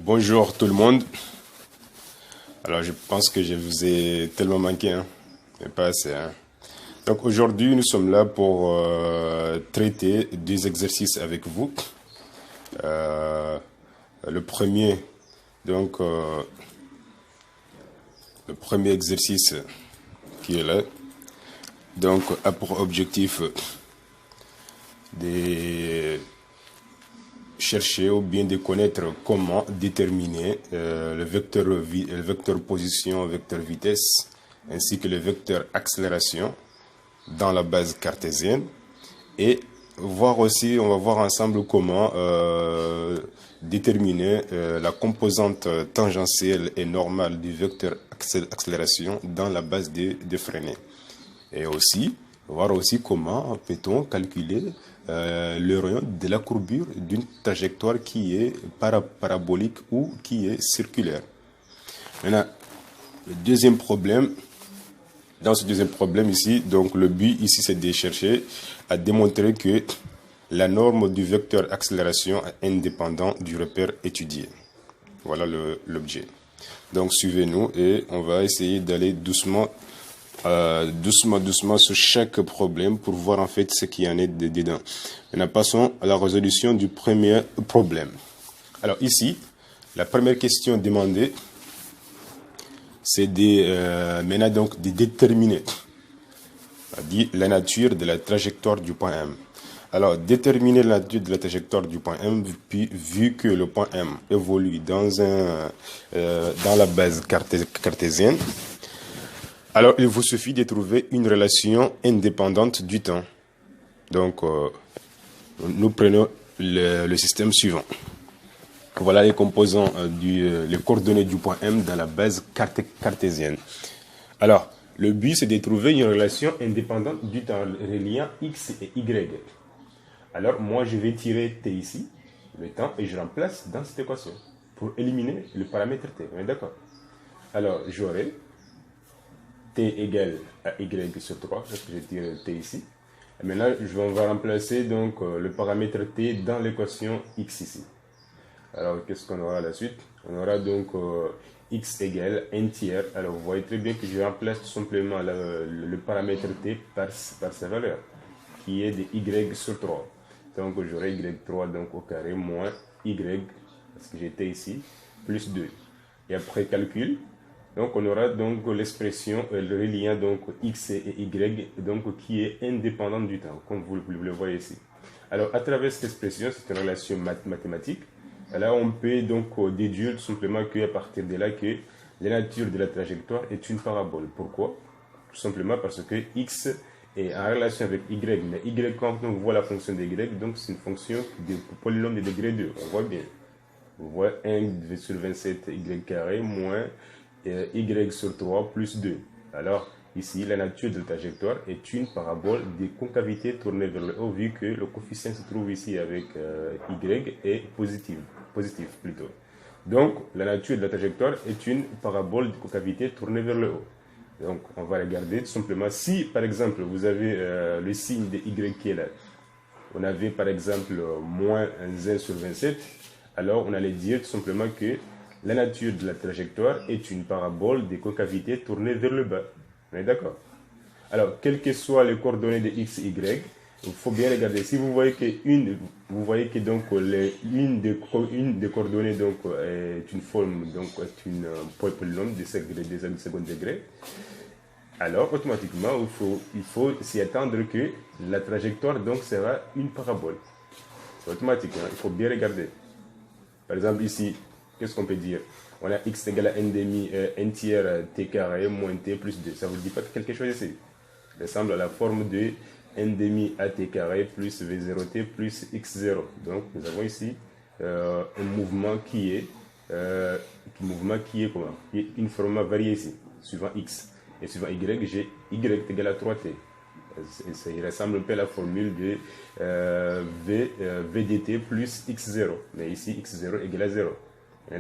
Bonjour tout le monde. Alors je pense que je vous ai tellement manqué, hein, mais pas assez. Hein. Donc aujourd'hui nous sommes là pour traiter deux exercices avec vous. Le premier, donc le premier exercice qui est là, donc a pour objectif de chercher ou bien de connaître comment déterminer le vecteur position, vecteur vitesse, ainsi que le vecteur accélération dans la base cartésienne, et voir aussi, on va voir ensemble comment déterminer la composante tangentielle et normale du vecteur accélération dans la base de freinée. Et aussi, voir aussi comment peut-on calculer le rayon de la courbure d'une trajectoire qui est parabolique ou qui est circulaire. Maintenant, le deuxième problème, dans ce deuxième problème ici, donc le but ici c'est de chercher à démontrer que la norme du vecteur accélération est indépendante du repère étudié. Voilà l'objet. Donc suivez-nous et on va essayer d'aller doucement sur chaque problème pour voir en fait ce qu'il y en est dedans. Maintenant, passons à la résolution du premier problème. Alors ici, la première question demandée, c'est maintenant donc de déterminer la nature de la trajectoire du point M. Alors, déterminer la nature de la trajectoire du point M, puis vu que le point M évolue dans la base cartésienne, alors il vous suffit de trouver une relation indépendante du temps. Donc, nous prenons le système suivant. Voilà les composants, les coordonnées du point M dans la base cartésienne. Alors, le but c'est de trouver une relation indépendante du temps reliant X et Y. Alors, moi je vais tirer T ici, le temps, et je remplace dans cette équation pour éliminer le paramètre T. On est d'accord? Alors, j'aurai T égale à Y sur 3, parce que je tire T ici. Et maintenant, on va remplacer donc le paramètre T dans l'équation X ici. Alors, qu'est-ce qu'on aura à la suite? On aura donc X égale 1 tiers. Alors, vous voyez très bien que je remplace tout simplement le paramètre T par sa valeur, qui est de Y sur 3. Donc, j'aurai Y3 donc, au carré moins Y, parce que j'étais ici, plus 2. Et après calcul, donc on aura donc l'expression reliant donc X et Y, donc qui est indépendante du temps, comme vous le voyez ici. Alors, à travers cette expression, c'est une relation mathématique. Là, on peut donc déduire tout simplement qu'à partir de là, que la nature de la trajectoire est une parabole. Pourquoi? Tout simplement parce que X est en relation avec Y. Mais Y, quand on voit la fonction de Y, donc c'est une fonction de polynôme de degré 2. On voit bien. On voit 1 sur 27 Y carré moins Y sur 3 plus 2. Alors, ici, la nature de la trajectoire est une parabole de concavité tournée vers le haut, vu que le coefficient se trouve ici avec Y est positif plutôt. Donc, la nature de la trajectoire est une parabole de concavité tournée vers le haut. Donc, on va regarder tout simplement. Si, par exemple, vous avez le signe de Y qui est là, on avait par exemple moins 1 sur 27, alors on allait dire tout simplement que la nature de la trajectoire est une parabole de concavité tournée vers le bas. On est d'accord? Alors, quelles que soient les coordonnées de X et Y, il faut bien regarder. Si vous voyez que donc une des coordonnées donc est une forme, donc est une polynôme de second degré, alors automatiquement il faut s'y attendre que la trajectoire donc sera une parabole. C'est automatique, hein? Il faut bien regarder. Par exemple ici, qu'est-ce qu'on peut dire? On a X égale à 1 tiers T carré moins T plus 2. Ça ne vous dit pas quelque chose ici? Ça ressemble à la forme de 1 à T carré plus V0T plus X0. Donc nous avons ici un mouvement qui est comment? Qui est uniformément varié ici, suivant X. Et suivant Y, j'ai Y égale à 3T. Ça ressemble un peu à la formule de VDT plus X0. Mais ici, X0 égale à 0.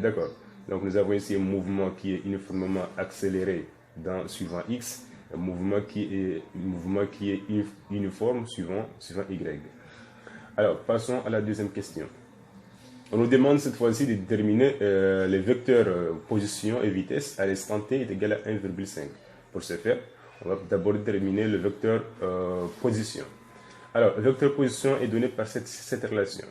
D'accord? Donc nous avons ici un mouvement qui est uniformément accéléré suivant X, un mouvement qui est uniforme suivant Y. Alors, passons à la deuxième question. On nous demande cette fois-ci de déterminer les vecteurs position et vitesse à l'instant t est égal à 1,5. Pour ce faire, on va d'abord déterminer le vecteur position. Alors, le vecteur position est donné par cette relation.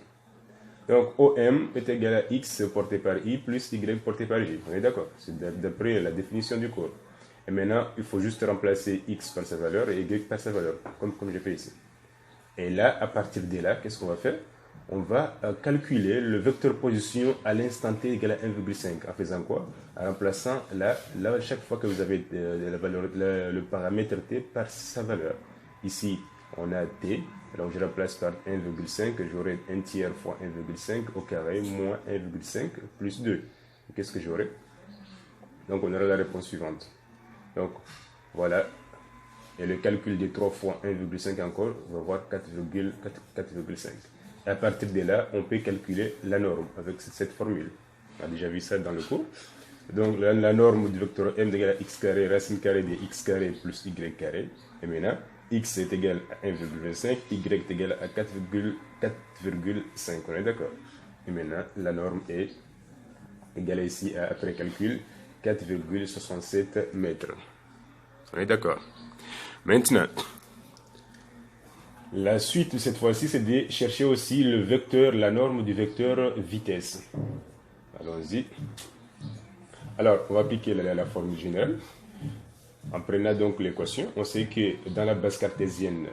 Donc, OM est égal à X porté par I plus Y porté par J. On est d'accord? C'est d'après la définition du cours. Et maintenant, il faut juste remplacer X par sa valeur et Y par sa valeur, comme j'ai fait ici. Et là, à partir de là, qu'est-ce qu'on va faire? On va calculer le vecteur position à l'instant t égal à 1,5. En faisant quoi? En remplaçant là, chaque fois que vous avez le paramètre t par sa valeur. Ici, on a t, alors je remplace par 1,5, j'aurai 1 tiers fois 1,5 au carré moins 1,5 plus 2. Qu'est-ce que j'aurai? Donc on aura la réponse suivante. Donc voilà, et le calcul de 3 fois 1,5 encore, on va voir 4,5. Et à partir de là, on peut calculer la norme avec cette formule. On a déjà vu ça dans le cours. Donc la norme du vecteur m est égale à x carré, racine carrée de x carré plus y carré. Et maintenant, x est égal à 1,25, y est égal à 4,5. On est d'accord? Et maintenant, la norme est égale ici à, après calcul, 4,67 mètres. On est d'accord? Maintenant, la suite cette fois-ci, c'est de chercher aussi le vecteur, la norme du vecteur vitesse. Allons-y. Alors, on va appliquer la formule générale. En prenant donc l'équation, on sait que dans la base cartésienne,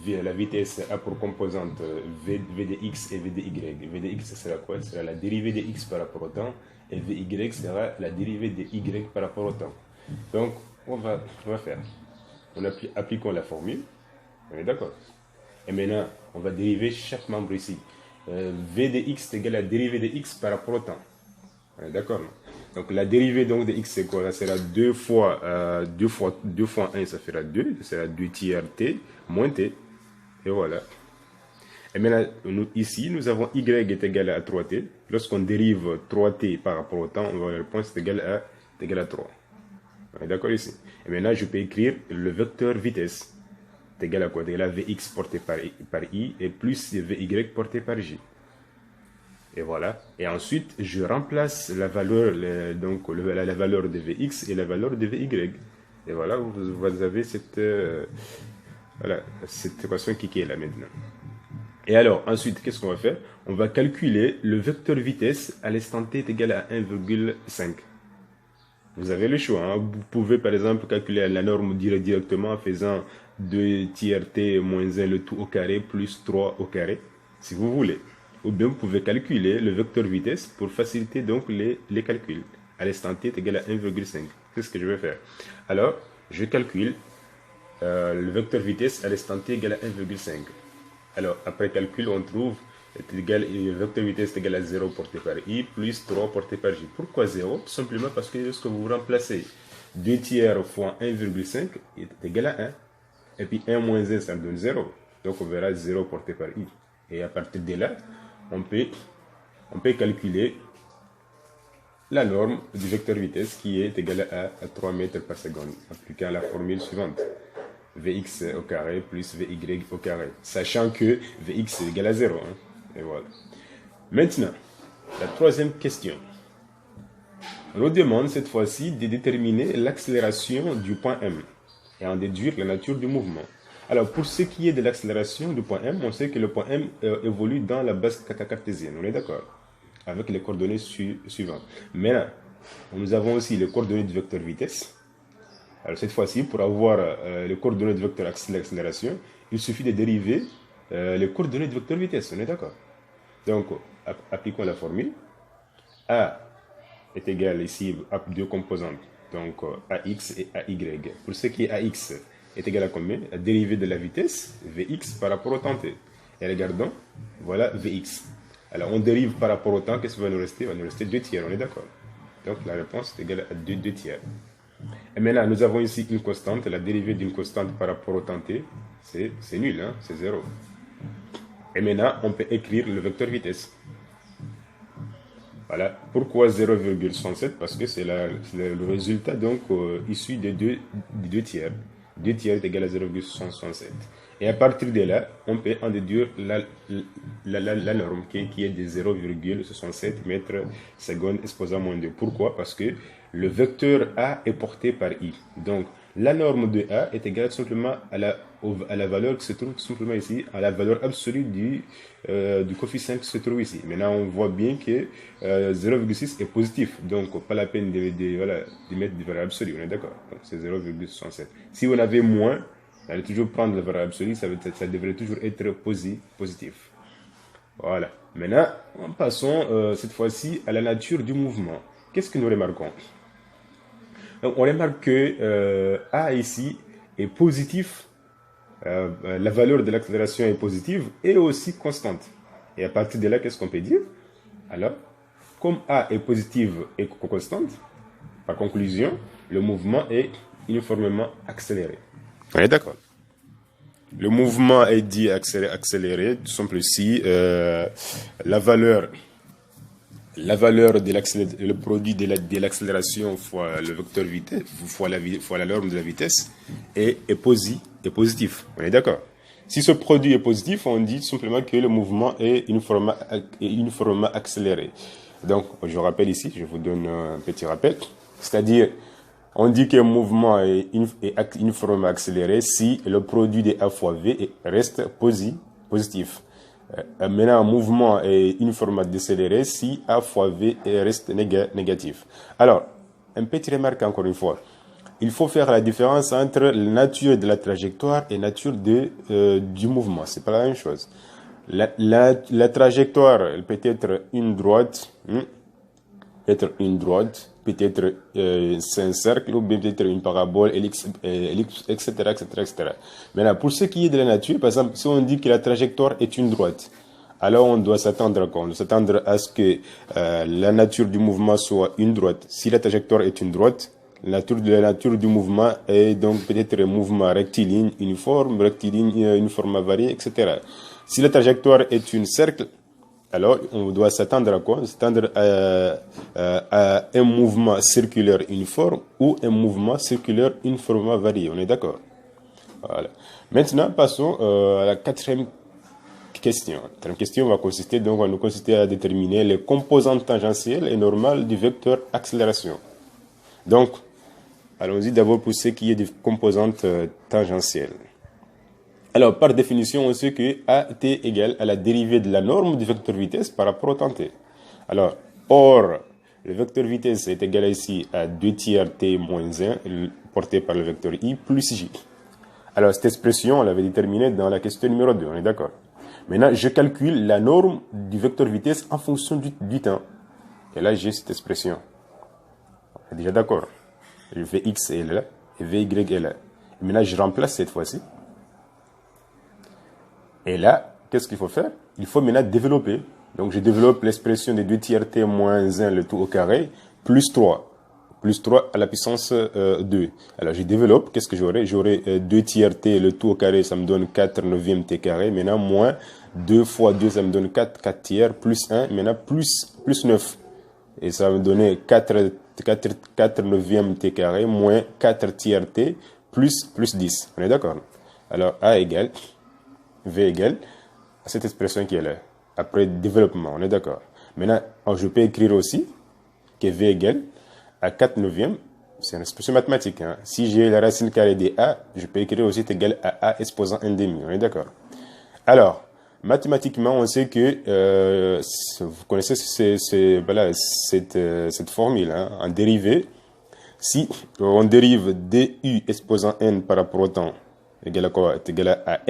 la vitesse a pour composante v de x et v de y. V de x sera quoi? Ce sera la dérivée de x par rapport au temps, et vy sera la dérivée de y par rapport au temps. Donc, on va faire. Appliquons la formule. On est d'accord? Et maintenant, on va dériver chaque membre ici. V de x est égal à la dérivée de x par rapport au temps. On est d'accord? Donc la dérivée donc de x c'est quoi? Ça sera 2 fois 1, ça fera 2. Ça sera 2 tiers t moins t. Et voilà. Et maintenant, ici, nous avons y est égal à 3t. Lorsqu'on dérive 3t par rapport au temps, on va répondre c'est égal à 3. On est d'accord ici? Et maintenant, je peux écrire le vecteur vitesse. C'est égal à quoi? C'est égal à Vx porté par I et plus Vy porté par J. Et voilà. Et ensuite, je remplace la valeur, la valeur de Vx et la valeur de Vy. Et voilà, vous avez cette équation qui est là maintenant. Et alors, ensuite, qu'est-ce qu'on va faire? On va calculer le vecteur vitesse à l'instant t est égal à 1,5. Vous avez le choix. Hein. Vous pouvez par exemple calculer la norme directement en faisant 2 tiers t moins 1 le tout au carré plus 3 au carré, si vous voulez. Ou bien vous pouvez calculer le vecteur vitesse pour faciliter donc les calculs. À l'instant t est égal à 1,5. C'est ce que je vais faire. Alors, je calcule le vecteur vitesse à l'instant t égal à 1,5. Alors, après calcul, on trouve le vecteur vitesse est égal à 0 porté par I plus 3 porté par J. Pourquoi 0? Tout simplement parce que lorsque vous remplacez 2 tiers fois 1,5 est égal à 1. Et puis 1 moins 1, ça donne 0. Donc on verra 0 porté par I. Et à partir de là, on peut calculer la norme du vecteur vitesse qui est égale à 3 mètres par seconde, appliquant la formule suivante. Vx au carré plus Vy au carré. Sachant que Vx est égal à 0. Hein. Et voilà. Maintenant, la troisième question. On nous demande cette fois-ci de déterminer l'accélération du point M et en déduire la nature du mouvement. Alors, pour ce qui est de l'accélération du point M, on sait que le point M évolue dans la base cartésienne. On est d'accord? Avec les coordonnées suivantes. Maintenant, nous avons aussi les coordonnées du vecteur vitesse. Alors, cette fois-ci, pour avoir les coordonnées du vecteur accélération, il suffit de dériver les coordonnées du vecteur vitesse. On est d'accord? Donc, appliquons la formule. A est égal ici à deux composantes. Donc, AX et AY. Pour ce qui est AX est égal à combien? La dérivée de la vitesse, Vx par rapport au temps t. Et regardons, voilà Vx. Alors, on dérive par rapport au temps, qu'est-ce qui va nous rester? Il va nous rester 2 tiers, on est d'accord? Donc, la réponse est égale à 2 tiers. Et maintenant, nous avons ici une constante. La dérivée d'une constante par rapport au temps t, c'est nul, hein? C'est 0. Et maintenant, on peut écrire le vecteur vitesse. Voilà. Pourquoi 0,67? Parce que c'est le résultat donc issu des 2 tiers. 2 tiers est égal à 0,67. Et à partir de là, on peut en déduire la norme qui est de 0,67 mètres secondes exposant moins 2. Pourquoi? Parce que le vecteur A est porté par I. Donc, la norme de A est égale simplement à la valeur qui se trouve simplement ici, à la valeur absolue du coefficient qui se trouve ici. Maintenant, on voit bien que 0,6 est positif. Donc, pas la peine de mettre des valeurs absolues. On est d'accord? Donc, c'est 0,67. Si on avait moins, on allait toujours prendre la valeur absolue, ça devrait toujours être positif. Voilà. Maintenant, passons cette fois-ci à la nature du mouvement. Qu'est-ce que nous remarquons? Donc, on remarque que A ici est positif, la valeur de l'accélération est positive et aussi constante. Et à partir de là, qu'est-ce qu'on peut dire? Alors, comme A est positive et constante, par conclusion, le mouvement est uniformément accéléré. On est d'accord? Le mouvement est dit accéléré, tout simplement si la valeur de le produit de l'accélération fois le vecteur vitesse, fois la norme de la vitesse est positif. On est d'accord? Si ce produit est positif, on dit simplement que le mouvement est uniformément accéléré. Donc, je rappelle ici, je vous donne un petit rappel, c'est-à-dire, on dit qu'un mouvement est uniformément accéléré si le produit de A fois V reste positif. Maintenant, un mouvement est uniformément décéléré si A fois V reste négatif. Alors, une petite remarque encore une fois. Il faut faire la différence entre la nature de la trajectoire et la nature du mouvement. C'est pas la même chose. La trajectoire, elle peut être une droite, peut-être c'est un cercle ou bien peut-être une parabole, ellipse, etc., etc. Maintenant, pour ce qui est de la nature, par exemple, si on dit que la trajectoire est une droite, alors on doit s'attendre à quoi? On doit s'attendre à ce que la nature du mouvement soit une droite. Si la trajectoire est une droite, la nature du mouvement est donc peut-être un mouvement rectiligne, uniforme varié, etc. Si la trajectoire est un cercle, alors on doit s'attendre à quoi? S'attendre à un mouvement circulaire uniforme ou un mouvement circulaire uniformément varié. On est d'accord? Voilà. Maintenant, passons à la quatrième question. La quatrième question va nous consister à déterminer les composantes tangentielles et normales du vecteur accélération. Donc, allons-y d'abord pour ce qui est des composantes tangentielles. Alors, par définition, on sait que AT égale à la dérivée de la norme du vecteur vitesse par rapport au temps t. Alors, or, le vecteur vitesse est égal ici à 2 tiers t moins 1, porté par le vecteur i, plus j. Alors, cette expression, on l'avait déterminée dans la question numéro 2, on est d'accord? Maintenant, je calcule la norme du vecteur vitesse en fonction du temps. Et là, j'ai cette expression. On est déjà d'accord? Je fais x est là, et vy est là. Et maintenant, je remplace cette fois-ci. Et là, qu'est-ce qu'il faut faire? Il faut maintenant développer. Donc, je développe l'expression de 2 tiers t moins 1, le tout au carré, plus 3. Plus 3 à la puissance 2. Alors, je développe. Qu'est-ce que j'aurai? J'aurai 2 tiers t, le tout au carré, ça me donne 4 neuvième t carré. Maintenant, moins 2 fois 2, ça me donne 4 tiers, plus 1, maintenant plus 9. Et ça va me donner 4 neuvième t carré, moins 4 tiers t, plus 10. On est d'accord? Alors, A égale V égale à cette expression qui est là. Après développement, on est d'accord. Maintenant, je peux écrire aussi que V égale à 4 neuvièmes. C'est une expression mathématique. Hein. Si j'ai la racine carrée de A, je peux écrire aussi égal à A exposant 1 demi. On est d'accord. Alors, mathématiquement, on sait que, vous connaissez cette formule, hein, en dérivée. Si on dérive du exposant n par rapport au temps, égal à quoi? Est égal à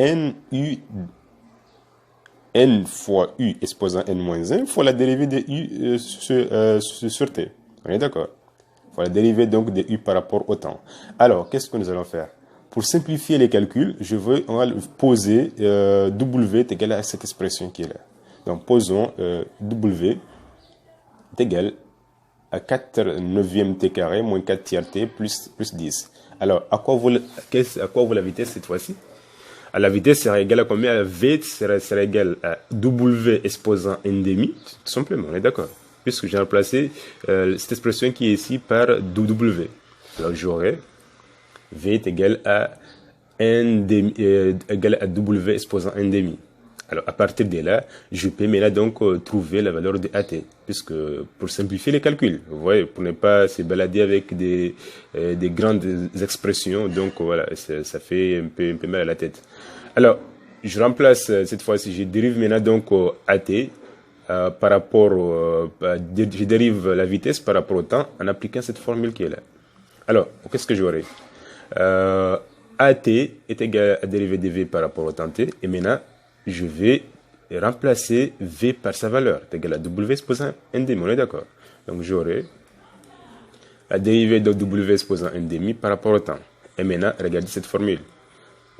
n fois u exposant n moins 1 fois la dérivée de u sur t. On est d'accord? Fois la dérivée donc de u par rapport au temps. Alors, qu'est-ce que nous allons faire? Pour simplifier les calculs, on va poser w est égal à cette expression qui est là. Donc, posons w est égal à 4 neuvième t carré moins 4 tiers t plus 10. Alors, à quoi vaut la vitesse cette fois-ci? À la vitesse sera égale à combien? V sera égal à W exposant n demi, tout simplement, on est d'accord. Puisque j'ai remplacé cette expression qui est ici par W. Alors, j'aurai V est égal à n demi, égale à W exposant n demi. Alors, à partir de là, je peux maintenant donc trouver la valeur de AT, puisque pour simplifier les calculs, vous voyez, pour ne pas se balader avec des grandes expressions, donc voilà, ça fait un peu mal à la tête. Alors, je remplace cette fois-ci, je dérive maintenant donc AT par rapport, je dérive la vitesse par rapport au temps en appliquant cette formule qui est là. Alors, qu'est-ce que j'aurai AT est égal à dérivée de V par rapport au temps t, et maintenant, je vais remplacer V par sa valeur, c'est égal à W exposant n demi, on est d'accord. Donc j'aurai la dérivée de W exposant n demi par rapport au temps. Et maintenant, regardez cette formule.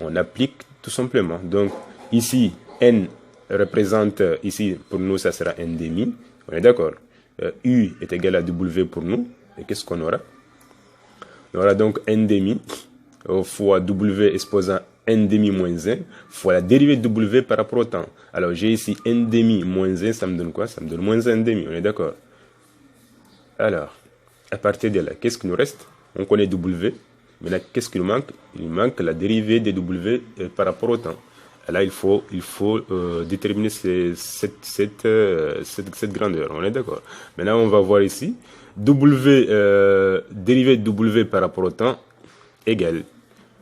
On applique tout simplement. Donc ici, n représente, ici pour nous ça sera n demi, on est d'accord. U est égal à W pour nous, et qu'est-ce qu'on aura? On aura donc n demi fois W exposant n demi moins 1 fois la dérivée de W par rapport au temps. Alors j'ai ici n demi moins 1, ça me donne quoi? Ça me donne moins 1 demi, on est d'accord. Alors, à partir de là, qu'est-ce qu'il nous reste? On connaît W, mais là, qu'est-ce qu'il nous manque? Il manque la dérivée de W par rapport au temps. Là, il faut déterminer cette grandeur, on est d'accord. Maintenant, on va voir ici, W, dérivée de W par rapport au temps égale.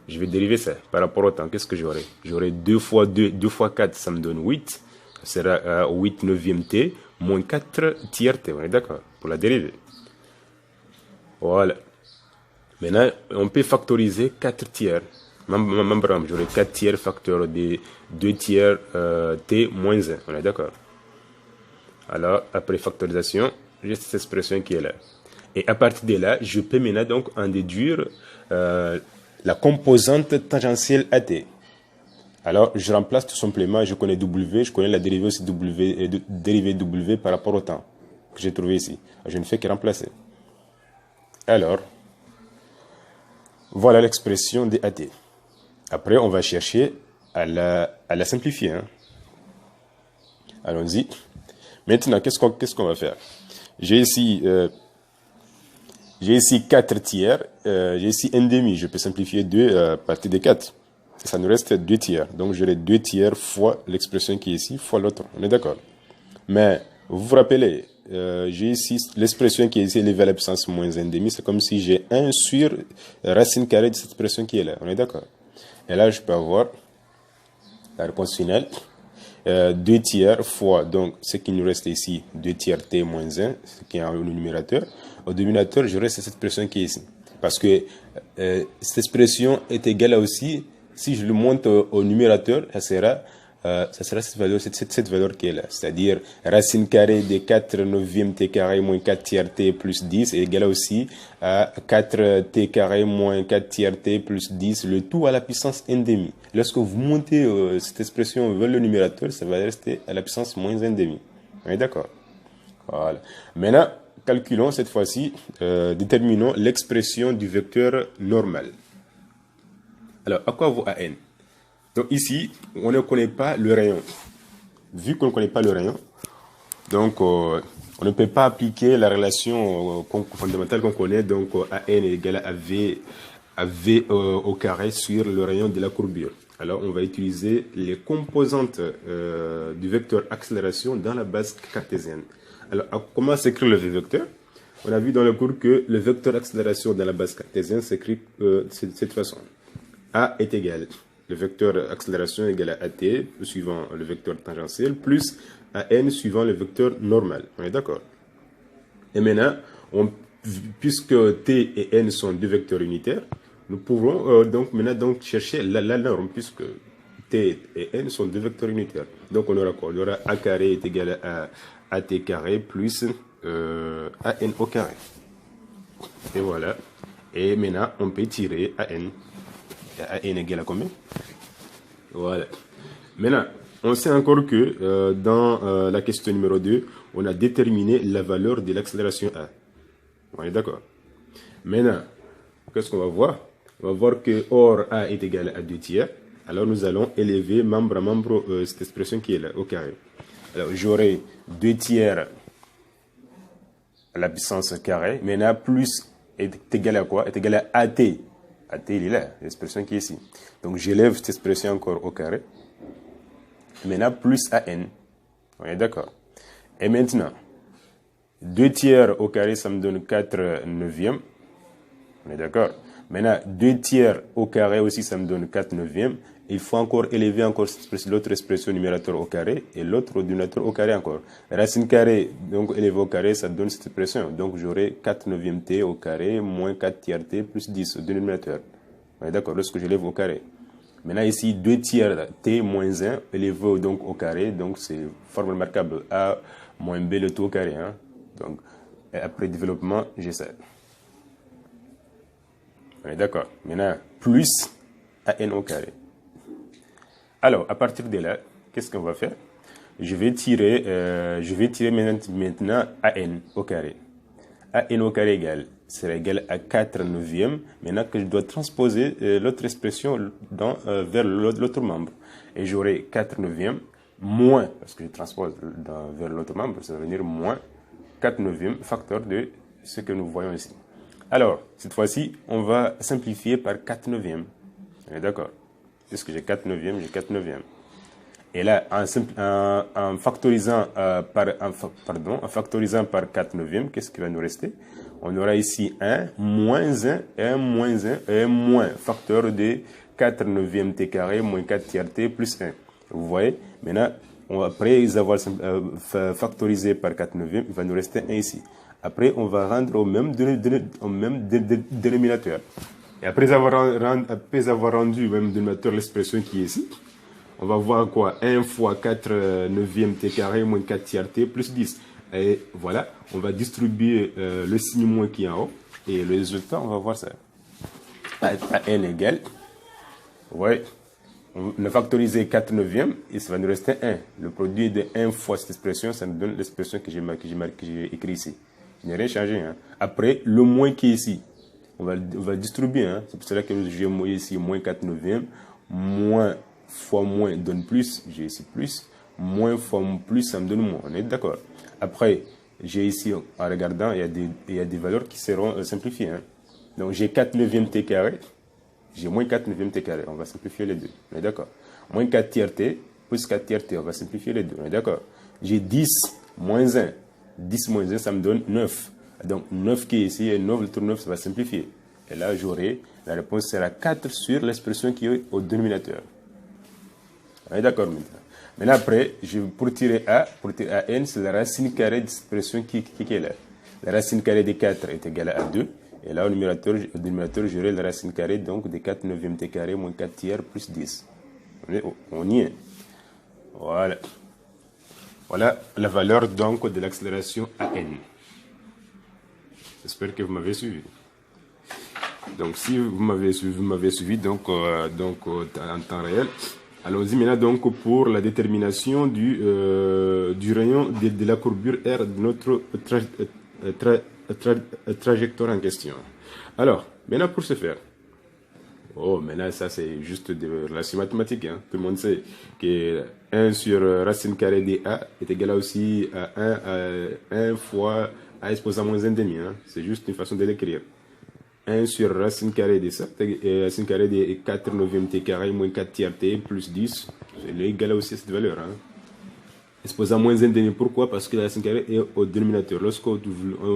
Je vais dériver ça par rapport au temps. Qu'est-ce que j'aurai? J'aurai 2 fois 2, 2 fois 4, ça me donne 8. Ça sera 8 neuvième t moins 4 tiers t. On est d'accord pour la dérivée. Voilà. Maintenant, on peut factoriser 4 tiers. J'aurai 4 tiers facteur de 2 tiers t moins 1. On est d'accord. Alors, après factorisation, j'ai cette expression qui est là. Et à partir de là, je peux maintenant donc en déduire la composante tangentielle AT. Alors, je remplace tout simplement, je connais W, je connais la dérivée aussi dérivée W par rapport au temps que j'ai trouvé ici. Je ne fais que remplacer. Alors, voilà l'expression de AT. Après, on va chercher à la simplifier. Hein. Allons-y. Maintenant, qu'est-ce qu'on va faire? J'ai ici 4 tiers, j'ai ici n demi, je peux simplifier 2 à partir de 4. Ça nous reste 2 tiers. Donc j'aurai 2 tiers fois l'expression qui est ici, fois l'autre. On est d'accord. Mais vous vous rappelez, j'ai ici l'expression qui est ici élevée à la puissance moins n demi. C'est comme si j'ai 1 sur racine carrée de cette expression qui est là. On est d'accord. Et là, je peux avoir la réponse finale. 2 tiers fois, donc ce qui nous reste ici, 2 tiers t moins 1, ce qui est au numérateur. Au dénominateur, je reste cette expression qui est ici. Parce que cette expression est égale à aussi, si je le monte au numérateur, ça sera cette valeur qui est là. C'est-à-dire racine carrée de 4 neuvième t carré moins 4 tiers t plus 10 est égal aussi à 4 t carré moins 4 tiers t plus 10, le tout à la puissance n demi. Lorsque vous montez cette expression vers le numérateur, ça va rester à la puissance moins n demi. On est d'accord? Voilà. Maintenant, calculons cette fois-ci, déterminons l'expression du vecteur normal. Alors, à quoi vaut AN? Donc ici, on ne connaît pas le rayon. Vu qu'on ne connaît pas le rayon, donc on ne peut pas appliquer la relation fondamentale qu'on connaît, donc AN est égal à V au carré sur le rayon de la courbure. Alors on va utiliser les composantes du vecteur accélération dans la base cartésienne. Alors comment s'écrit le V-vecteur? On a vu dans le cours que le vecteur accélération dans la base cartésienne s'écrit de cette façon. A est égal, le vecteur accélération est égal à AT, suivant le vecteur tangentiel, plus AN suivant le vecteur normal. On est d'accord? Et maintenant, puisque T et N sont deux vecteurs unitaires, nous pouvons donc chercher la norme, puisque T et N sont deux vecteurs unitaires. Donc on aura quoi? On aura A carré est égal à AT carré plus AN au carré. Et voilà. Et maintenant, on peut tirer AN. AN égale à combien? Voilà. Maintenant, on sait encore que dans la question numéro 2, on a déterminé la valeur de l'accélération A. On est d'accord. Maintenant, qu'est-ce qu'on va voir? On va voir que or A est égal à 2 tiers. Alors nous allons élever membre à membre cette expression qui est là, au carré. Alors j'aurai 2 tiers à la puissance carrée. Maintenant, plus est égal à quoi? Est égal à AT AT, il est là, l'expression qui est ici. Donc, j'élève cette expression encore au carré. Maintenant, plus AN. On est d'accord. Et maintenant, 2 tiers au carré, ça me donne 4 neuvièmes. On est d'accord. Maintenant, 2 tiers au carré aussi, ça me donne 4 neuvièmes. Il faut encore élever encore l'autre expression numérateur au carré et l'autre dénominateur au carré encore. Racine carrée, donc élevé au carré, ça donne cette expression. Donc j'aurai 4 neuvièmes t au carré moins 4 tiers t plus 10 au dénominateur. On est d'accord, lorsque j'élève au carré. Maintenant ici, 2 tiers t moins 1 élevé donc au carré. Donc c'est forme remarquable a moins b le tout au carré. Hein. Donc après développement, j'ai ça. On est d'accord. Maintenant, plus an au carré. Alors, à partir de là, qu'est-ce qu'on va faire? Je vais tirer maintenant an au carré. An au carré sera égal à 4 neuvièmes. Maintenant que je dois transposer l'autre expression vers l'autre membre. Et j'aurai 4 neuvièmes moins, parce que je transpose vers l'autre membre, ça va venir moins 4 neuvièmes, facteur de ce que nous voyons ici. Alors, cette fois-ci, on va simplifier par 4 neuvièmes. On est d'accord? Puisque j'ai 4 neuvièmes, j'ai 4 neuvièmes. Et là, en factorisant par 4 neuvièmes, qu'est-ce qui va nous rester? On aura ici 1, moins 1, 1, moins 1, 1, moins, facteur de 4 neuvièmes t carré, moins 4 tiers t, plus 1. Vous voyez? Maintenant, après avoir factorisé par 4 neuvièmes, il va nous rester 1 ici. Après, on va rendre au même dénominateur. Et après avoir rendu au même dénominateur l'expression qui est ici, on va voir quoi? 1 fois 4 neuvièmes t carré moins 4 tiers t plus 10. Et voilà, on va distribuer le signe moins qui est en haut. Et le résultat, on va voir ça. n égale, ouais, on a factorisé 4 neuvièmes et ça va nous rester 1. Le produit de 1 fois cette expression, ça nous donne l'expression que j'ai écrit ici. Je n'ai rien changé. Hein. Après, le moins qui est ici, on va le distribuer. Hein. C'est pour cela que j'ai ici moins 4 neuvièmes. Moins fois moins donne plus. J'ai ici plus. Moins fois plus, ça me donne moins. On est d'accord. Après, j'ai ici, en regardant, il y a des valeurs qui seront simplifiées. Hein. Donc, j'ai 4 neuvièmes t carré. J'ai moins 4 neuvièmes t carré. On va simplifier les deux. On est d'accord. Moins 4 tiers t plus 4 tiers t. On va simplifier les deux. On est d'accord. J'ai 10 moins 1. 10 moins 1, ça me donne 9. Donc, 9 qui est ici, et 9, le tour 9, ça va simplifier. Et là, j'aurai, la réponse sera 4 sur l'expression qui est au dénominateur. On est d'accord maintenant. Maintenant, après, pour tirer n, c'est la racine carrée de l'expression qui est là. La racine carrée de 4 est égale à 2. Et là, au dénominateur, j'aurai la racine carrée donc de 4 neuvièmes t carré moins 4 tiers plus 10. On y est. Voilà. Voilà la valeur donc de l'accélération AN. J'espère que vous m'avez suivi. Donc si vous m'avez suivi donc en temps réel. Allons-y maintenant donc pour la détermination du rayon de la courbure R de notre trajectoire en question. Alors, maintenant pour ce faire. Oh, maintenant ça c'est juste de relation mathématique. Hein. Tout le monde sait que 1 sur racine carrée de A est égal aussi à 1 fois A exposant moins 1 demi. Hein. C'est juste une façon de l'écrire. 1 sur racine carrée de ça, racine carrée de 4 neuvièmes t carré moins 4 tiers t plus 10, c'est égal aussi à cette valeur. Hein. Exposant moins 1 demi, pourquoi? Parce que la racine carrée est au dénominateur. Lorsqu'on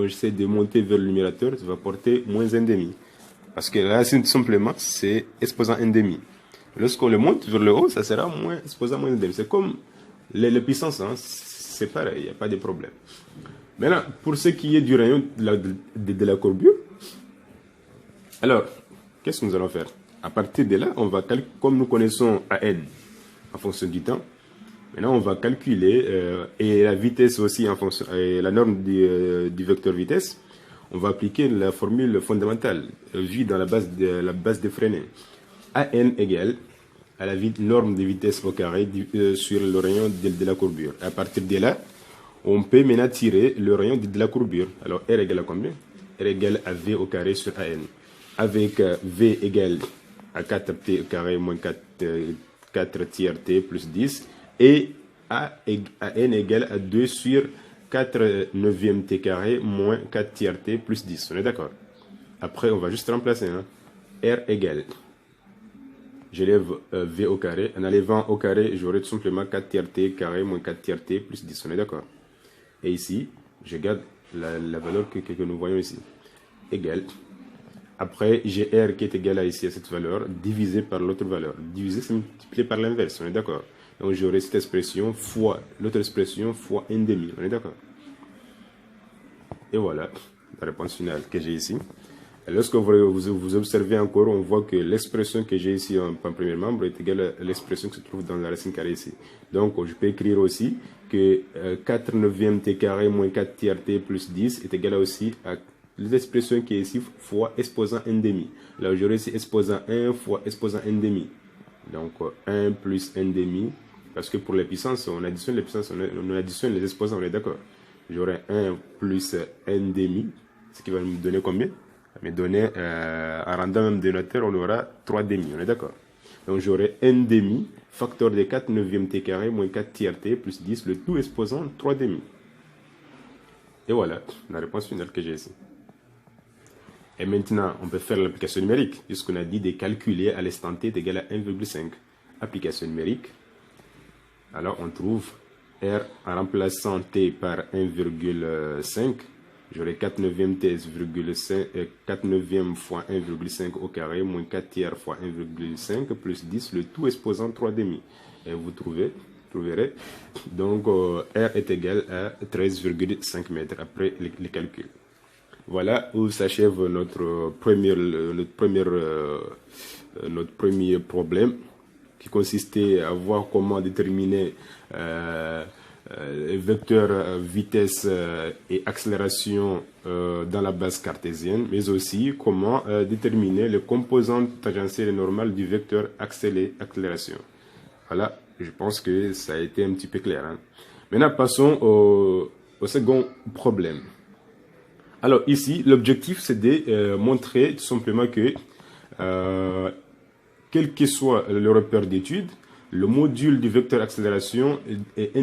essaie de monter vers le numérateur, ça va porter moins 1 demi. Parce que la racine, tout simplement, c'est exposant 1 demi. Lorsqu'on le monte vers le haut, ça sera moins exposant moins 1 demi. C'est comme les puissances, hein, c'est pareil, il n'y a pas de problème. Maintenant, pour ce qui est du rayon de la courbure, alors, qu'est-ce que nous allons faire? À partir de là, on va calculer, comme nous connaissons AN en fonction du temps, maintenant on va calculer, et la vitesse aussi en fonction, et la norme du vecteur vitesse, on va appliquer la formule fondamentale vue dans la base de Fresnel. AN égale à la norme de vitesse au carré sur le rayon de la courbure. À partir de là, on peut maintenant tirer le rayon de la courbure. Alors R égale à combien? R égale à V au carré sur AN. Avec V égale à 4t au carré moins 4 tiers t plus 10. Et AN égale à 2 sur 4 neuvièmes t carré moins 4 tiers t plus 10. On est d'accord? Après, on va juste remplacer. Hein. R égale, j'élève V au carré. En enlevant au carré, j'aurai tout simplement 4 tiers T carré moins 4 tiers T plus 10. On est d'accord? Et ici, je garde la valeur que nous voyons ici. Égale. Après, j'ai R qui est égal à ici à cette valeur, divisé par l'autre valeur. Divisé, c'est multiplié par l'inverse. On est d'accord? Donc, j'aurai cette expression fois l'autre expression fois 1/2. On est d'accord? Et voilà la réponse finale que j'ai ici. Et lorsque vous observez encore, on voit que l'expression que j'ai ici en premier membre est égale à l'expression qui se trouve dans la racine carrée ici. Donc, je peux écrire aussi que 4 neuvième t carré moins 4 tiers t plus 10 est égal aussi à l'expression qui est ici fois exposant 1/2. Là, j'aurai ici exposant 1 fois exposant 1/2. Donc, 1 plus 1/2. Parce que pour les puissances, on additionne les puissances, on additionne les exposants, on est d'accord? J'aurai 1 plus 1/2, ce qui va me donner combien? Ça va me donner, en rendant même dénominateur, on aura 3/2, on est d'accord? Donc j'aurai 1/2 facteur de 4 neuvième t carré moins 4 tiers t plus 10, le tout exposant 3/2. Et voilà la réponse finale que j'ai ici. Et maintenant, on peut faire l'application numérique, puisqu'on a dit de calculer à l'instant t est égal à 1,5. Application numérique. Alors, on trouve R en remplaçant t par 1,5. J'aurai 4 neuvième t, 4 neuvième fois 1,5 au carré, moins 4 tiers fois 1,5, plus 10, le tout exposant 3/2. Et vous trouverez, donc R est égal à 13,5 mètres après les calculs. Voilà où s'achève notre premier problème, qui consistait à voir comment déterminer les vecteurs vitesse et accélération dans la base cartésienne, mais aussi comment déterminer les composantes tangentielles et normales du vecteur accélération. Voilà, je pense que ça a été un petit peu clair. Hein. Maintenant, passons au second problème. Alors ici, l'objectif, c'est de montrer tout simplement que quel que soit le repère d'étude, le module du vecteur accélération est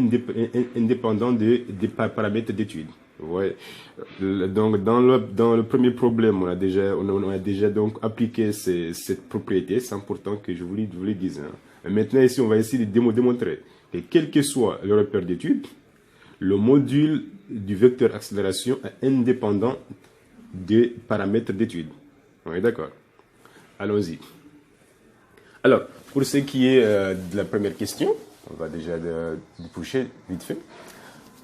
indépendant des paramètres d'étude. Ouais. Donc dans le premier problème, on a déjà donc appliqué cette propriété, sans pourtant que je vous le dise. Hein. Maintenant ici, on va essayer de démontrer que quel que soit le repère d'étude, le module du vecteur accélération est indépendant des paramètres d'étude. On est d'accord? Allons-y. Alors, pour ce qui est de la première question, on va déjà déboucher vite fait.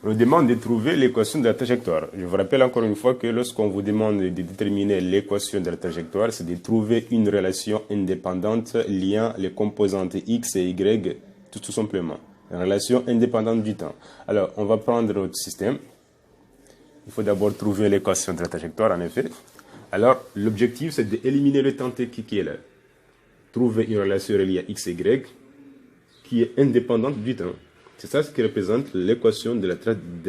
On nous demande de trouver l'équation de la trajectoire. Je vous rappelle encore une fois que lorsqu'on vous demande de déterminer l'équation de la trajectoire, c'est de trouver une relation indépendante liant les composantes x et y tout simplement. Une relation indépendante du temps. Alors, on va prendre notre système. Il faut d'abord trouver l'équation de la trajectoire, en effet. Alors, l'objectif, c'est d'éliminer le temps t qui est là. Trouver une relation reliée à x et y qui est indépendante du temps. C'est ça ce qui représente l'équation de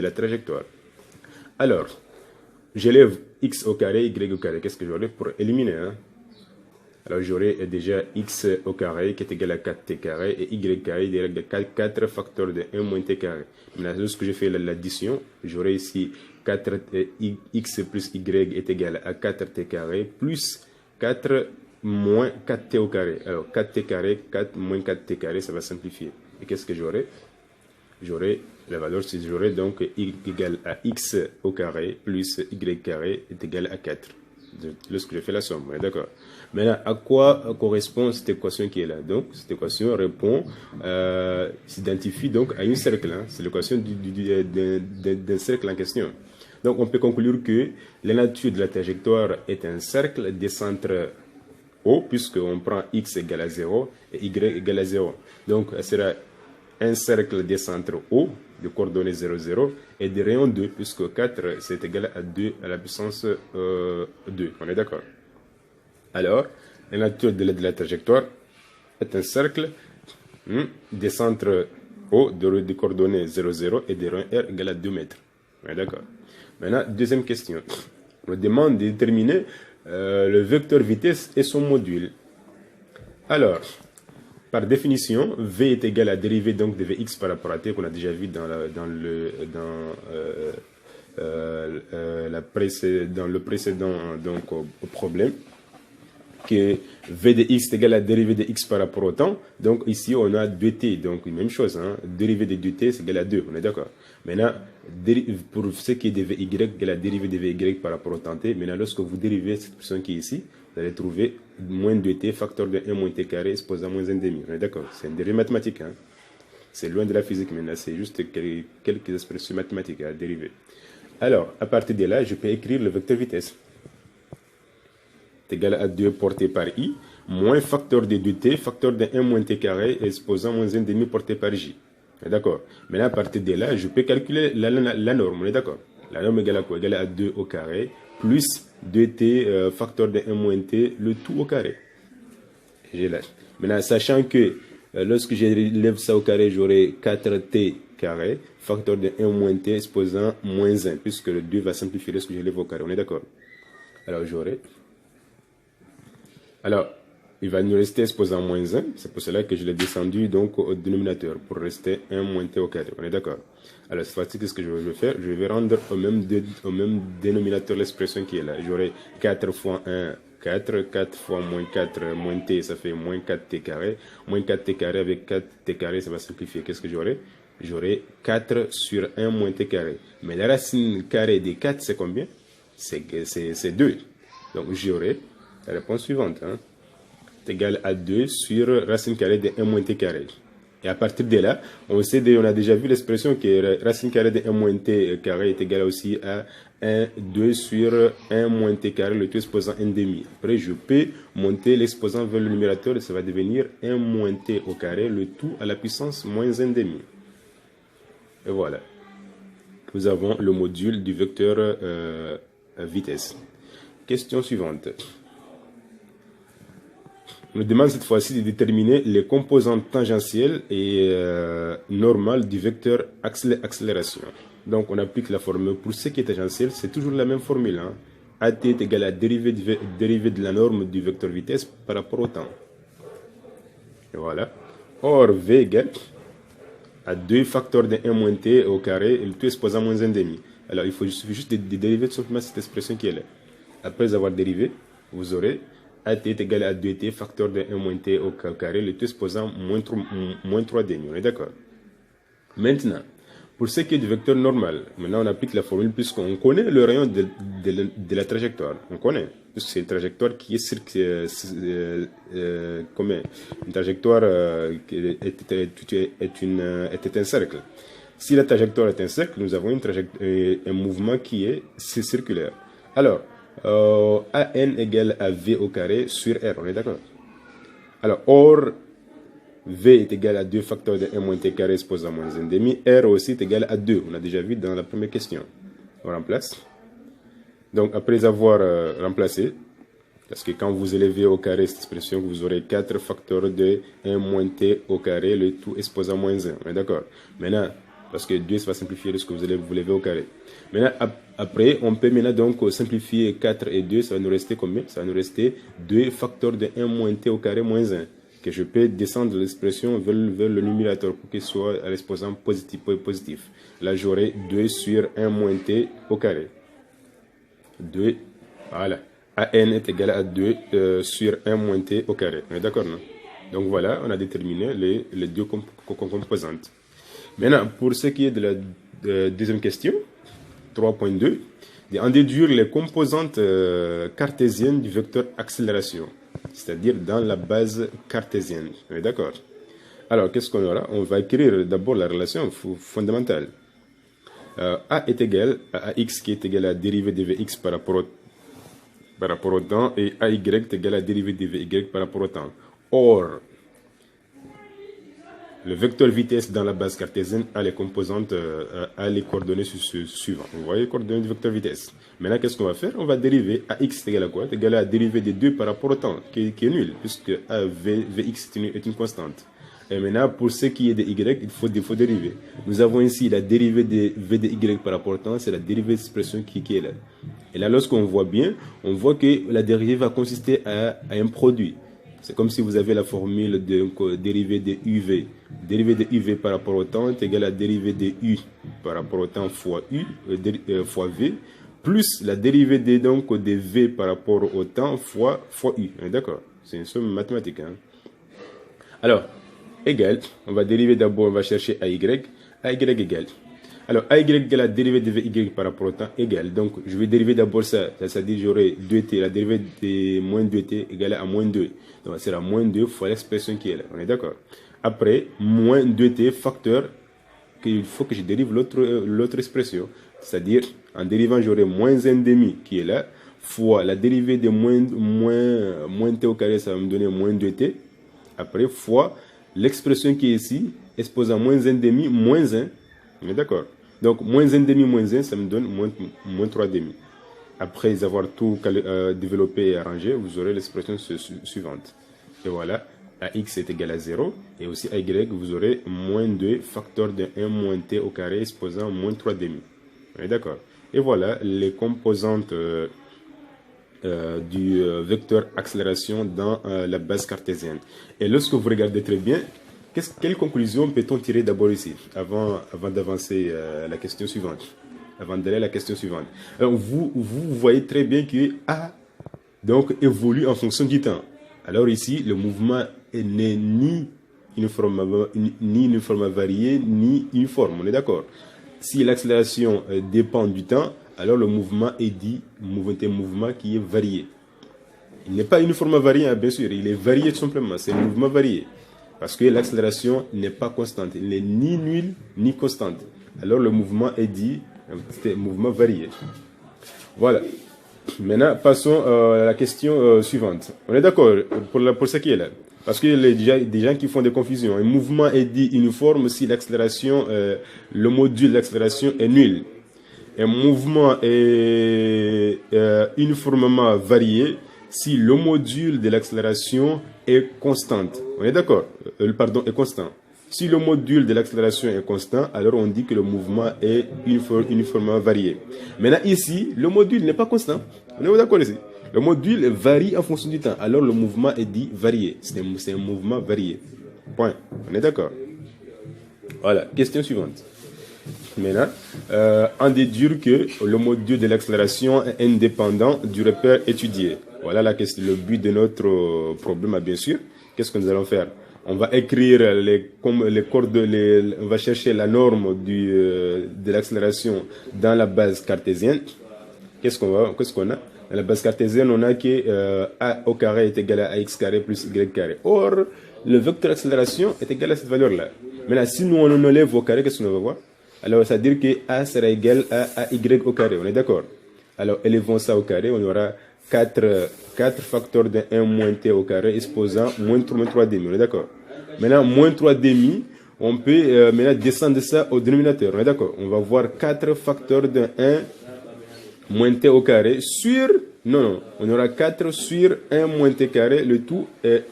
la trajectoire. Alors, j'élève x au carré, y au carré. Qu'est-ce que j'aurai pour éliminer hein? Alors, j'aurai déjà x au carré qui est égal à 4t carré et y carré est égal à 4 facteurs de 1 moins t carré. Maintenant, lorsque je fais l'addition, j'aurai ici 4x plus y est égal à 4t carré plus 4 moins 4t au carré. Alors, 4t carré, 4 moins 4t carré, ça va simplifier. Et qu'est-ce que j'aurai? J'aurai la valeur, si j'aurai donc y égale à x au carré plus y carré est égal à 4. Lorsque je fais la somme, ouais, d'accord. Maintenant, à quoi correspond cette équation qui est là? Donc, cette équation répond, s'identifie donc à une cercle. Hein. C'est l'équation d'un cercle en question. Donc, on peut conclure que la nature de la trajectoire est un cercle des centres O, puisqu'on prend x égale à 0 et y égale à 0. Donc, ça sera un cercle des centres O, de coordonnées 0, 0, et de rayon 2, puisque 4, c'est égal à 2 à la puissance 2. On est d'accord? Alors, la nature de la trajectoire est un cercle des centres O, de coordonnées 0, 0, et de rayon R égale à 2 mètres. On est d'accord? Maintenant, deuxième question. On demande de déterminer le vecteur vitesse et son module. Alors, par définition, V est égal à la dérivée donc de Vx par rapport à t qu'on a déjà vu dans le précédent donc, problème. que v de x est égal à dérivée de x par rapport au temps. Donc ici, on a 2t. Donc, même chose. Hein. Dérivée de 2t, c'est égal à 2. On est d'accord. Maintenant, pour ce qui est de vy, la dérivée de vy par rapport au temps t. Maintenant, lorsque vous dérivez cette expression qui est ici, vous allez trouver moins 2t, facteur de 1 moins t carré, exposé à moins 1 demi. On est d'accord. C'est une dérivée mathématique. Hein. C'est loin de la physique maintenant. C'est juste quelques expressions mathématiques à dériver. Alors, à partir de là, je peux écrire le vecteur vitesse. C'est égal à 2 porté par i, moins facteur de 2t, facteur de 1 moins t carré, exposant moins 1 demi porté par j. D'accord. Maintenant, à partir de là, je peux calculer la norme. On est d'accord. La norme égale à quoi? Égale à 2 au carré, plus 2t, facteur de 1 moins t, le tout au carré. J'ai là. Maintenant, sachant que lorsque j'élève ça au carré, j'aurai 4t carré, facteur de 1 moins t, exposant moins 1, puisque le 2 va simplifier lorsque j'élève au carré. On est d'accord. Alors, j'aurai... Alors, il va nous rester exposant moins 1. C'est pour cela que je l'ai descendu donc au dénominateur pour rester 1 moins t au carré. On est d'accord? Alors, cette fois-ci, qu'est-ce que je vais faire? Je vais rendre au même dénominateur l'expression qui est là. J'aurai 4 fois 1, 4. 4 fois moins 4, moins t, ça fait moins 4t carré. Moins 4t carré avec 4t carré, ça va simplifier. Qu'est-ce que j'aurai? J'aurai 4 sur 1 moins t carré. Mais la racine carrée des 4, c'est combien? C'est 2. Donc, j'aurai... La réponse suivante, hein, est égale à 2 sur racine carrée de 1 moins t carré. Et à partir de là, on a déjà vu l'expression que racine carrée de 1 moins t carré est égale aussi à 2 sur 1 moins t carré, le tout exposant 1 demi. Après, je peux monter l'exposant vers le numérateur et ça va devenir 1 moins t au carré, le tout à la puissance moins 1 demi. Et voilà. Nous avons le module du vecteur vitesse. Question suivante. On nous demande cette fois-ci de déterminer les composantes tangentielles et normales du vecteur accélération. Donc on applique la formule. Pour ce qui est tangentiel, c'est toujours la même formule. Hein. AT est égal à dérivée de la norme du vecteur vitesse par rapport au temps. Et voilà. Or, V égale à 2 facteurs de 1 moins t au carré, et le tout exposant moins 1 demi. Alors il suffit juste de dériver tout simplement cette expression qui est là. Après avoir dérivé, vous aurez AT est égal à 2t, facteur de 1 moins t au carré, le tout exposant moins 3 demi. On est d'accord? Maintenant, pour ce qui est du vecteur normal, maintenant on applique la formule puisqu'on connaît le rayon de la trajectoire. On connaît, puisque c'est une trajectoire qui est une trajectoire qui est un cercle. Si la trajectoire est un cercle, nous avons un mouvement qui est circulaire. Alors, AN égale à V au carré sur R, on est d'accord? Alors, or, V est égal à 2 facteurs de 1 moins t carré exposant moins 1 demi. R aussi est égal à 2. On a déjà vu dans la première question. On remplace. Donc, après avoir remplacé, parce que quand vous élevez au carré cette expression, vous aurez 4 facteurs de 1 moins t au carré, le tout exposant moins 1. On est d'accord? Maintenant, parce que 2, ça va simplifier lorsque vous levez au carré. Maintenant, après, on peut maintenant donc simplifier 4 et 2, ça va nous rester combien? Ça va nous rester 2 facteurs de 1 moins t au carré moins 1. Que je peux descendre l'expression vers le numérateur pour qu'il soit à l'exposant positif. Là, j'aurai 2 sur 1 moins t au carré. 2, voilà. AN est égal à 2 sur 1 moins t au carré. On est d'accord, non? Donc voilà, on a déterminé les deux composantes. Maintenant, pour ce qui est de la deuxième question, 3.2, en déduire les composantes cartésiennes du vecteur accélération, c'est-à-dire dans la base cartésienne. On est d'accord? Alors, qu'est-ce qu'on aura? On va écrire d'abord la relation fondamentale. A est égal à AX qui est égal à la dérivée de Vx par rapport au temps, et AY est égal à la dérivée de Vy par rapport au temps. Or, le vecteur vitesse dans la base cartésienne a les composantes, a les coordonnées suivantes. Vous voyez les coordonnées du vecteur vitesse. Maintenant, qu'est-ce qu'on va faire? On va dériver AX est égal à quoi? C'est égal à la dérivée de 2 par rapport au temps, qui est nulle, puisque Vx est une constante. Et maintenant, pour ce qui est de Y, il faut dériver. Nous avons ici la dérivée de V de Y par rapport au temps, c'est la dérivée de l'expression qui est là. Et là, lorsqu'on voit bien, on voit que la dérivée va consister à un produit. C'est comme si vous avez la formule de dérivée de UV. Dérivée de UV par rapport au temps est égal à dérivée de U par rapport au temps fois U, fois V, plus la dérivée d donc de v par rapport au temps fois u. D'accord, c'est une somme mathématique. Hein. Alors, égal, on va dériver d'abord, on va chercher AY égale. Alors, AY égale la dérivée de VY par rapport au temps égale. Donc, je vais dériver d'abord ça, c'est-à-dire j'aurai 2t, la dérivée de moins 2t égale à moins 2. Donc, c'est la moins 2 fois l'expression qui est là. On est d'accord? Après, moins 2t facteur, qu'il faut que je dérive l'autre expression. C'est-à-dire, en dérivant, j'aurai moins 1,5 qui est là, fois la dérivée de moins t au carré, ça va me donner moins 2t. Après, fois l'expression qui est ici, exposant moins 1,5 moins 1. On est d'accord? Donc, moins 1,5 moins 1, ça me donne moins 3,5. Après avoir tout développé et arrangé, vous aurez l'expression suivante. Et voilà, AX est égal à 0. Et aussi AY, vous aurez moins 2 facteur de 1 moins t au carré exposant moins 3,5. On est d'accord? Et voilà les composantes du vecteur accélération dans la base cartésienne. Et lorsque vous regardez très bien, quelle conclusion peut-on tirer d'abord ici, avant d'avancer la question suivante, avant d'aller à la question suivante. Alors, vous voyez très bien que A donc, évolue en fonction du temps. Alors ici, le mouvement n'est ni uniformément varié, ni uniforme. On est d'accord? Si l'accélération dépend du temps, alors le mouvement est dit un mouvement qui est varié. Il n'est pas uniformément varié, hein, bien sûr, il est varié tout simplement, c'est un mouvement varié. Parce que l'accélération n'est pas constante, il n'est ni nulle ni constante. Alors le mouvement est dit, c'est un mouvement varié. Voilà. Maintenant, passons à la question suivante. On est d'accord pour ce qui est là? Parce qu'il y a des gens qui font des confusions. Un mouvement est dit uniforme si l'accélération, le module d'accélération est nul. Un mouvement est uniformément varié si le module de l'accélération est constante. On est d'accord? Pardon, est constant. Si le module de l'accélération est constant, alors on dit que le mouvement est uniformément varié. Maintenant ici, le module n'est pas constant. On est d'accord ici? Le module varie en fonction du temps. Alors le mouvement est dit varié. C'est un mouvement varié. Point. On est d'accord? Voilà. Question suivante. Maintenant, on déduit que le module de l'accélération est indépendant du repère étudié. Voilà la question, le but de notre problème, bien sûr. Qu'est-ce que nous allons faire? On va écrire on va chercher la norme de l'accélération dans la base cartésienne. Qu'est-ce qu'on a? Dans la base cartésienne, on a que A au carré est égal à AX carré plus Y carré. Or, le vecteur d'accélération est égal à cette valeur-là. Maintenant, si nous on enlève au carré, qu'est-ce qu'on va voir? Alors, ça veut dire que A sera égal à AY au carré. On est d'accord? Alors, élevons ça au carré. On aura 4 facteurs de 1 moins t au carré exposant moins 3,5. On est d'accord? Maintenant, moins 3,5, on peut maintenant descendre ça au dénominateur. On est d'accord? On va voir 4 facteurs de 1 moins t au carré sur... Non, on aura 4 sur 1 moins t carré, le tout est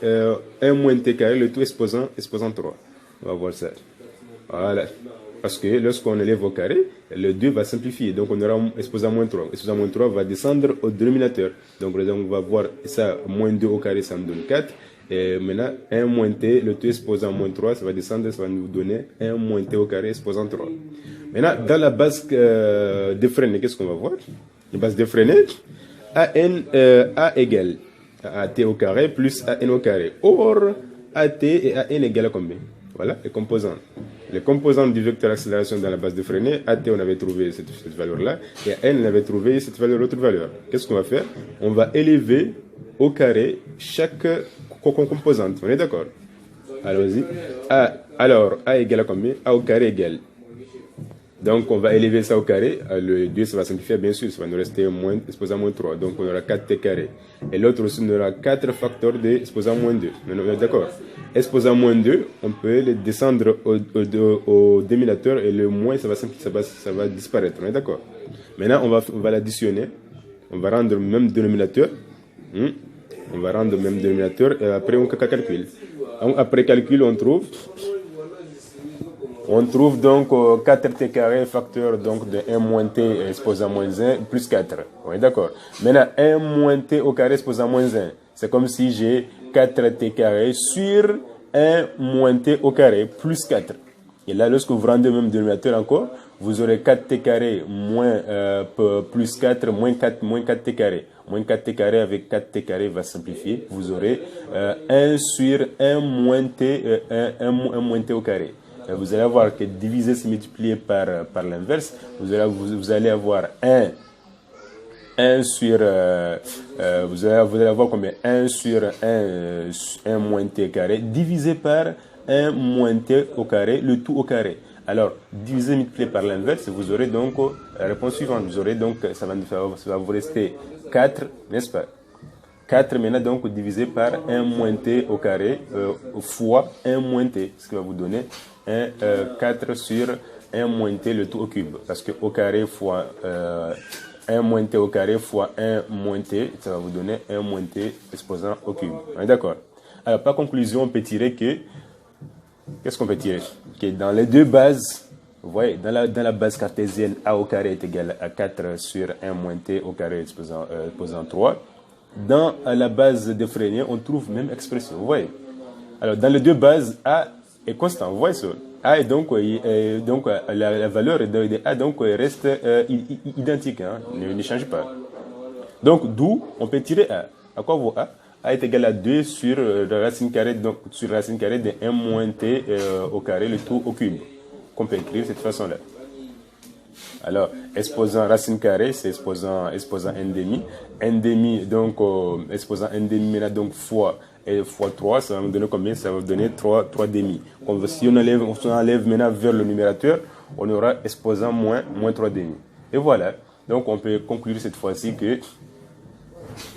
1 moins t carré, le tout exposant 3. On va voir ça. Voilà. Parce que lorsqu'on élève au carré, le 2 va simplifier. Donc on aura exposant moins 3. Exposant moins 3 va descendre au dénominateur. Donc on va voir ça, moins 2 au carré, ça me donne 4. Et maintenant, 1 moins t, le tout exposant moins 3, ça va descendre, ça va nous donner 1 moins t au carré exposant 3. Maintenant, dans la base défrénée, qu'est-ce qu'on va voir? La base défrénée, A égale à AT au carré plus AN au carré. Or, AT et AN égale à combien? Voilà, les composantes. Les composantes du vecteur d'accélération dans la base défrénée, AT, on avait trouvé cette valeur-là, et AN, on avait trouvé cette valeur, l'autre valeur. Qu'est-ce qu'on va faire? On va élever au carré chaque composante. On est d'accord? Allons-y. Alors, A égale à combien? A au carré égale. Donc, on va élever ça au carré. Le 2, ça va simplifier, bien sûr. Ça va nous rester exposant moins 3. Donc, on aura 4t carré. Et l'autre aussi, on aura 4 facteurs de exposant moins 2. On est d'accord? Exposant moins 2, on peut le descendre au dénominateur et le moins, ça va disparaître. On est d'accord? Maintenant, on va l'additionner. On va rendre le même dénominateur. On va rendre le même dénominateur et après, on calcule. Après calcul, on trouve donc 4t carré facteur donc de 1 moins t exposant moins 1 plus 4. On est d'accord? Maintenant, 1 moins t au carré exposant moins 1. C'est comme si j'ai 4t carré sur 1 moins t au carré plus 4. Et là, lorsque vous rendez le même dénominateur encore, vous aurez 4t carré moins plus 4 moins 4t carré. Moins 4t carré avec 4t carré va simplifier. Vous aurez 1 sur 1 moins t, 1 moins t au carré. Et vous allez avoir que diviser c'est multiplié par l'inverse. Vous allez avoir 1 sur, vous allez avoir combien 1 sur 1 moins t carré divisé par 1 moins t au carré, le tout au carré. Alors, divisé multiplié par l'inverse, vous aurez donc la réponse suivante. Vous aurez donc, ça va vous rester 4, n'est-ce pas? 4 maintenant donc divisé par 1 moins t au carré fois 1 moins t, ce qui va vous donner 4 sur 1 moins t le tout au cube. Parce que au carré fois 1 moins t au carré fois 1 moins t, ça va vous donner 1 moins t exposant au cube. On est d'accord? Alors, par conclusion, on peut tirer que, qu'est-ce qu'on peut tirer? Que dans les deux bases, vous voyez, dans la base cartésienne, a au carré est égal à 4 sur 1 moins t au carré exposant 3. Dans la base de Fresnel, on trouve même expression, vous voyez. Alors, dans les deux bases, a est constant, vous voyez ça. A est donc la valeur de A donc reste identique, hein, ne change pas. Donc, d'où on peut tirer A. À quoi vaut A? A est égal à 2 sur racine carrée, donc sur racine carrée de 1 moins t au carré, le tout au cube. Qu'on peut écrire de cette façon-là. Alors, exposant racine carrée, c'est exposant 1,5. 1,5, donc, exposant 1,5, maintenant, donc, fois 3, ça va me donner combien? Ça va me donner 3 demi. Si on enlève maintenant vers le numérateur, on aura exposant moins 3 demi. Et voilà. Donc, on peut conclure cette fois-ci que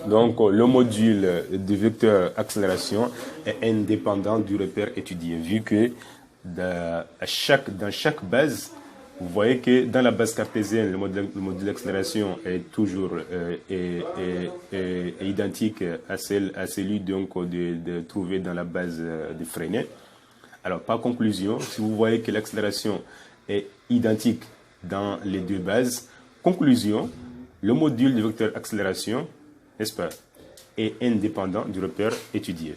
donc, le module du vecteur accélération est indépendant du repère étudié, vu que dans chaque base, vous voyez que dans la base cartésienne, le module d'accélération est toujours est identique à celui donc, de trouvé dans la base de Fresnel. Alors, par conclusion, si vous voyez que l'accélération est identique dans les deux bases, conclusion, le module du vecteur accélération, n'est-ce pas, est indépendant du repère étudié.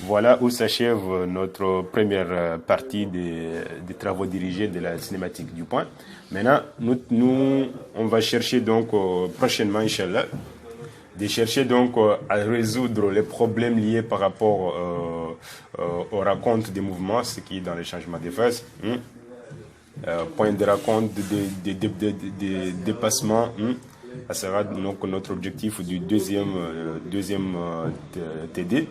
Voilà où s'achève notre première partie des travaux dirigés de la cinématique du point. Maintenant, nous on va chercher donc prochainement, Inch'Allah, de chercher donc à résoudre les problèmes liés par rapport au raconte des mouvements, ce qui est dans les changements de phase. Point de raconte de dépassement. Ça sera donc notre objectif du deuxième TD.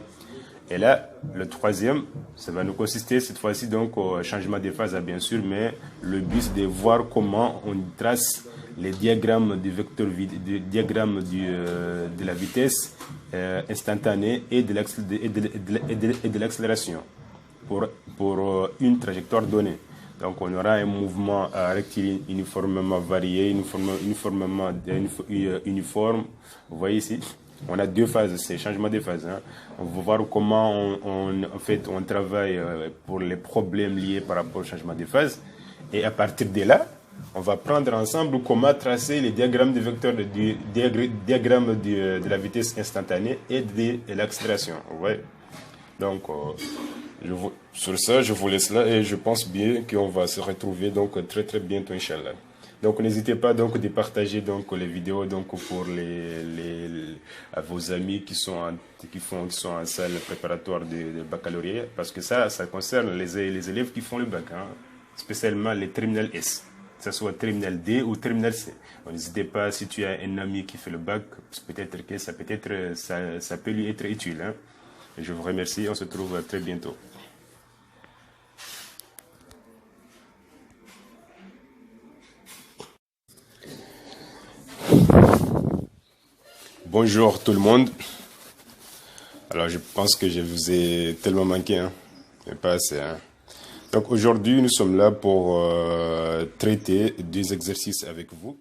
Et là, le troisième, ça va nous consister cette fois-ci donc au changement de phase, bien sûr, mais le but c'est de voir comment on trace les diagrammes du vecteur de la vitesse instantanée et de l'accélération pour une trajectoire donnée. Donc on aura un mouvement rectiligne uniformément varié, uniforme. Vous voyez ici, on a deux phases, c'est changement de phase. Hein. On va voir comment on travaille pour les problèmes liés par rapport au changement de phase. Et à partir de là, on va prendre ensemble comment tracer les diagrammes de vecteurs, diagramme de la vitesse instantanée et de l'accélération. Ouais. Donc, sur ça, je vous laisse là et je pense bien qu'on va se retrouver donc très très bientôt, Inch'Allah. Donc, n'hésitez pas donc de partager donc les vidéos donc pour à vos amis qui sont en salle préparatoire de baccalauréat, parce que ça concerne les élèves qui font le bac, hein, spécialement les terminales S, que ce soit terminal D ou terminal C. N'hésitez pas, si tu as un ami qui fait le bac, peut-être que ça peut lui être utile. Hein. Je vous remercie, on se retrouve très bientôt. Bonjour tout le monde. Alors je pense que je vous ai tellement manqué, hein, mais pas assez. Hein. Donc aujourd'hui nous sommes là pour traiter deux exercices avec vous.